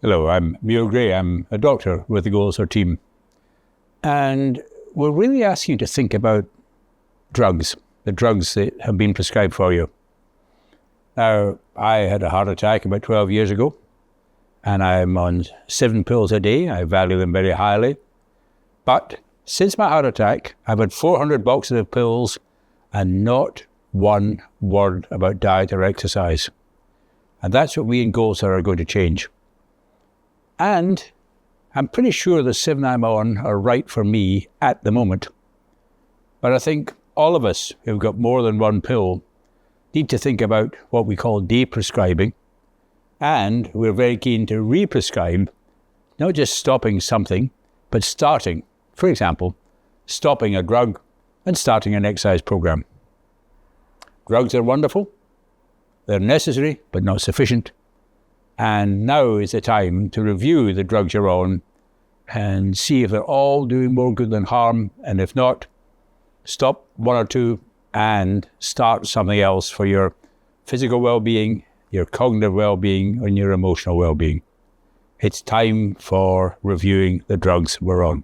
Hello, I'm Muir Gray. I'm a doctor with the Goldster team. And we're really asking you to think about drugs, the drugs that have been prescribed for you. Now, I had a heart attack about 12 years ago, and I'm on 7 pills a day. I value them very highly. But since my heart attack, I've had 400 boxes of pills and not one word about diet or exercise. And that's what we in Goldster are going to change. And I'm pretty sure the 7 I'm on are right for me at the moment. But I think all of us who've got more than one pill need to think about what we call de-prescribing. And we're very keen to re-prescribe, not just stopping something, but starting, for example, stopping a drug and starting an exercise program. Drugs are wonderful. They're necessary, but not sufficient. And now is the time to review the drugs you're on and see if they're all doing more good than harm. And if not, stop 1 or 2 and start something else for your physical well-being, your cognitive well-being, and your emotional well-being. It's time for reviewing the drugs we're on.